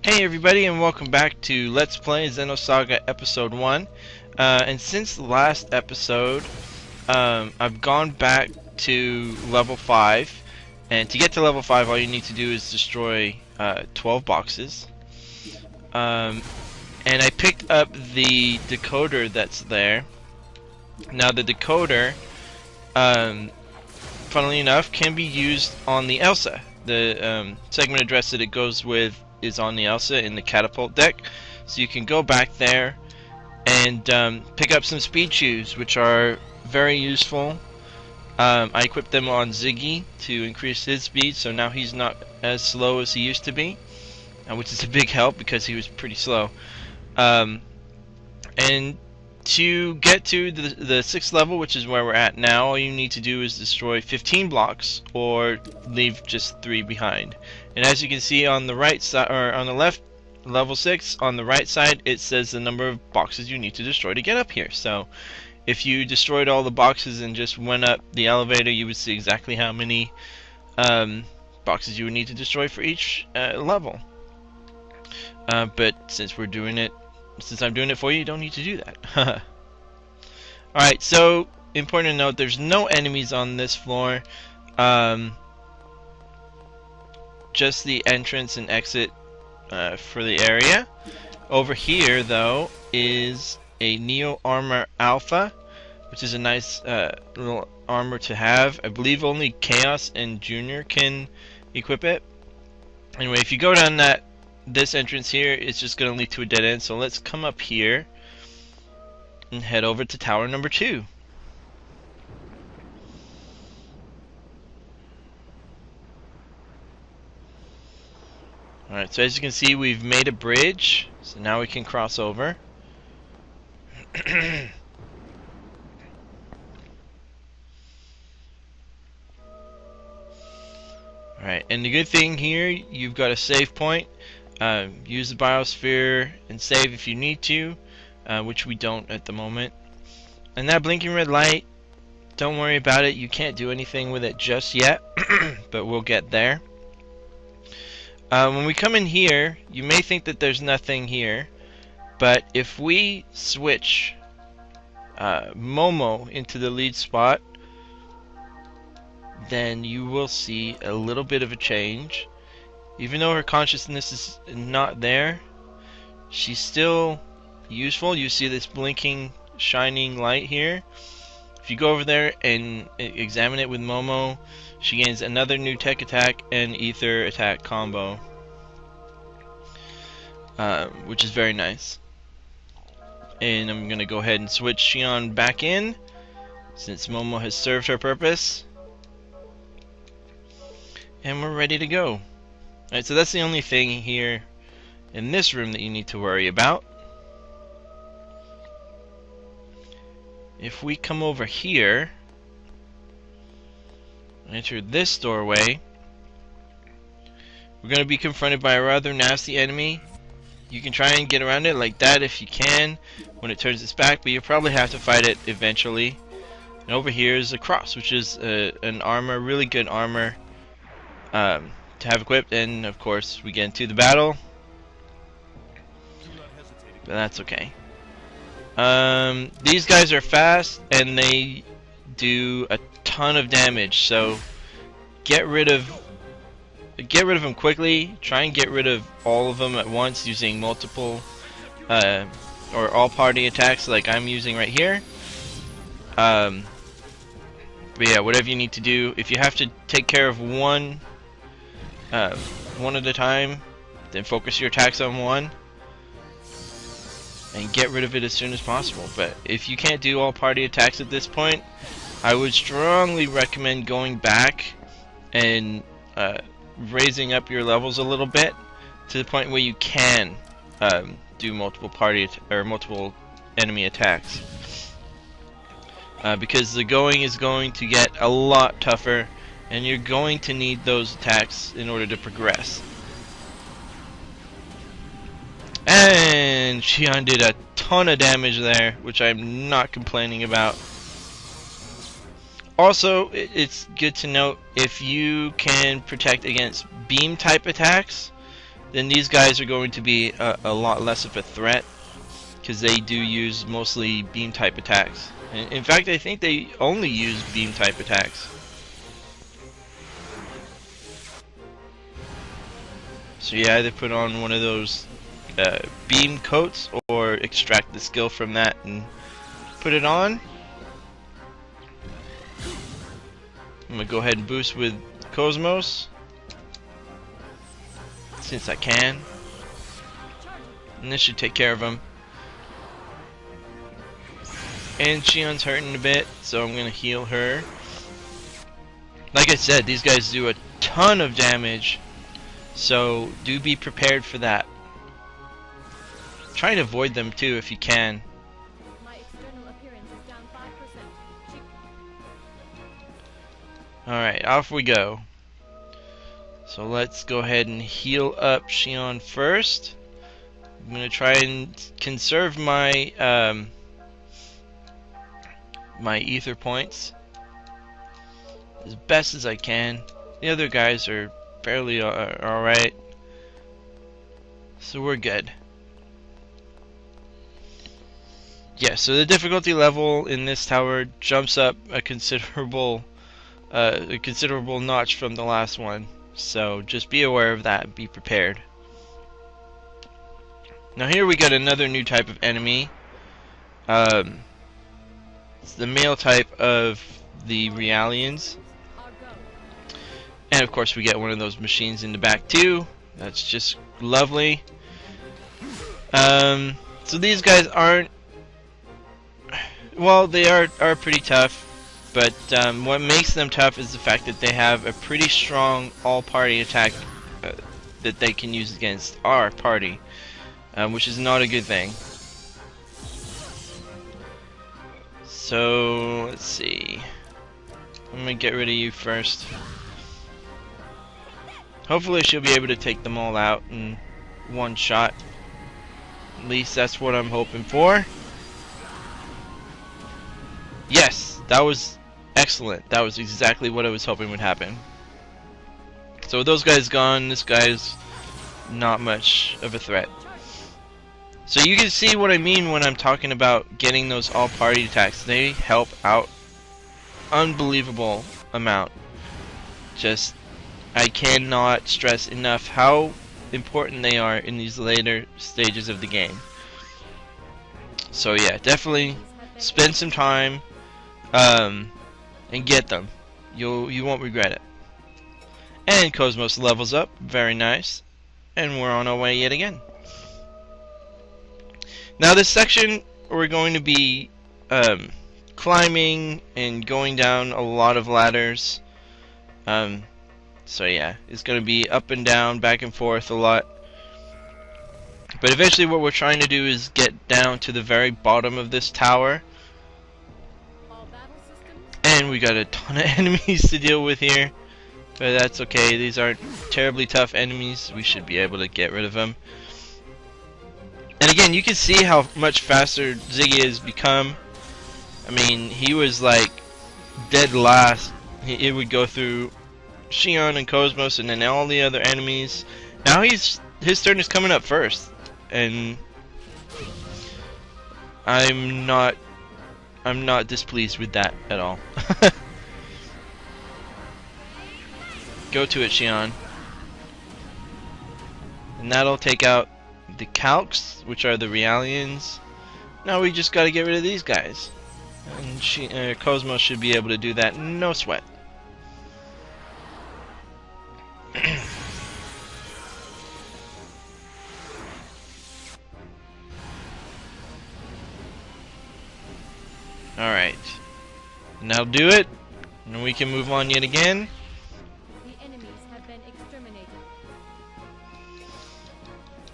Hey everybody, and welcome back to Let's Play Xenosaga Episode 1. And since the last episode, I've gone back to level 5. And to get to level 5, all you need to do is destroy 12 boxes. And I picked up the decoder that's there. Now the decoder, funnily enough, can be used on the Elsa. The segment address that it goes with is on the Elsa in the catapult deck, so you can go back there and pick up some speed shoes, which are very useful. I equipped them on Ziggy to increase his speed, so now he's not as slow as he used to be, which is a big help because he was pretty slow. And to get to the 6th level, which is where we're at now, all you need to do is destroy 15 blocks or leave just 3 behind. And as you can see on the right side, or on the left, level 6, on the right side, it says the number of boxes you need to destroy to get up here. So if you destroyed all the boxes and just went up the elevator, you would see exactly how many boxes you would need to destroy for each level. But since I'm doing it for you, you don't need to do that. Alright, so important to note, there's no enemies on this floor. Just the entrance and exit for the area. Over here, though, is a Neo Armor Alpha, which is a nice little armor to have. I believe only Chaos and Junior can equip it. Anyway, if you go down this entrance here, it's just going to lead to a dead end. So let's come up here and head over to tower number 2. Alright, so as you can see, we've made a bridge, so now we can cross over. Alright, and the good thing here, you've got a save point. Use the biosphere and save if you need to, which we don't at the moment. And that blinking red light, don't worry about it, you can't do anything with it just yet, but we'll get there. When we come in here, you may think that there's nothing here, but if we switch Momo into the lead spot, then you will see a little bit of a change. Even though her consciousness is not there, she's still useful. You see this blinking, shining light here. If you go over there and examine it with Momo, she gains another new tech attack and ether attack combo, which is very nice. And I'm going to go ahead and switch Xion back in, since Momo has served her purpose. And we're ready to go. Alright, so that's the only thing here in this room that you need to worry about. If we come over here, enter this doorway, we're going to be confronted by a rather nasty enemy. You can try and get around it like that if you can when it turns its back, but you'll probably have to fight it eventually. And over here is a cross, which is an armor, really good armor to have equipped. And of course we get into the battle, but that's okay. These guys are fast and they do a ton of damage, so get rid of them quickly. Try and get rid of all of them at once using multiple or all party attacks like I'm using right here. But yeah, whatever you need to do. If you have to take care of one at a time, then focus your attacks on one and get rid of it as soon as possible. But if you can't do all party attacks at this point, I would strongly recommend going back and raising up your levels a little bit to the point where you can do multiple multiple enemy attacks, because the going is going to get a lot tougher and you're going to need those attacks in order to progress. And Xion did a ton of damage there, which I'm not complaining about. Also, it's good to note, if you can protect against beam type attacks, then these guys are going to be a lot less of a threat, because they do use mostly beam type attacks. In fact, I think they only use beam type attacks. So you either put on one of those beam coats or extract the skill from that and put it on. I'm gonna go ahead and boost with kos-mos since I can, and this should take care of him. And Shion's hurting a bit, so I'm gonna heal her. Like I said, these guys do a ton of damage, so do be prepared for that. Try and avoid them too if you can. My external appearance is down 5%. Alright, off we go. So let's go ahead and heal up Shion first. I'm gonna try and conserve my my ether points as best as I can. The other guys are fairly alright, so we're good. Yeah, so the difficulty level in this tower jumps up a considerable notch from the last one, so just be aware of that, be prepared. Now here we got another new type of enemy. It's the male type of the Realians. And of course we get one of those machines in the back too. That's just lovely. So these guys aren't, well, they are pretty tough, but what makes them tough is the fact that they have a pretty strong all-party attack that they can use against our party, which is not a good thing. So let's see. I'm gonna get rid of you first. Hopefully she'll be able to take them all out in one shot. At least that's what I'm hoping for. Yes, that was excellent. That was exactly what I was hoping would happen. So with those guys gone, this guy's not much of a threat. So you can see what I mean when I'm talking about getting those all-party attacks. They help out unbelievable amount. Just, I cannot stress enough how important they are in these later stages of the game. So yeah, definitely spend some time and get them. You won't regret it. And kos-mos levels up, very nice, and we're on our way yet again. Now this section we're going to be climbing and going down a lot of ladders. So yeah, it's going to be up and down, back and forth a lot. But eventually what we're trying to do is get down to the very bottom of this tower. And we got a ton of enemies to deal with here. But that's okay, these aren't terribly tough enemies. We should be able to get rid of them. And again, you can see how much faster Ziggy has become. I mean, he was like dead last. It would go through Shion and kos-mos and then all the other enemies. Now his turn is coming up first. And I'm not displeased with that at all. Go to it, Shion. And that'll take out the calcs, which are the Realians. Now we just gotta get rid of these guys. And kos-mos should be able to do that, no sweat. Alright. And that'll do it. And we can move on yet again. The enemies have been exterminated.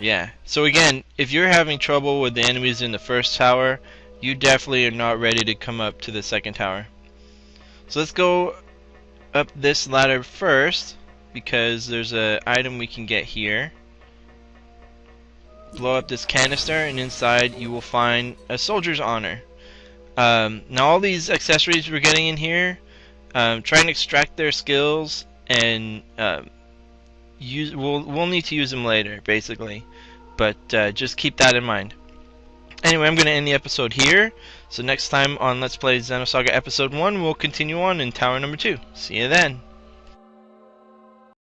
Yeah. So again, if you're having trouble with the enemies in the first tower, you definitely are not ready to come up to the second tower. So let's go up this ladder first, because there's an item we can get here. Blow up this canister, and inside you will find a soldier's honor. Now all these accessories we're getting in here, try and extract their skills and we'll need to use them later, basically. But just keep that in mind. Anyway, I'm going to end the episode here. So next time on Let's Play Xenosaga Episode 1, we'll continue on in Tower number 2. See you then.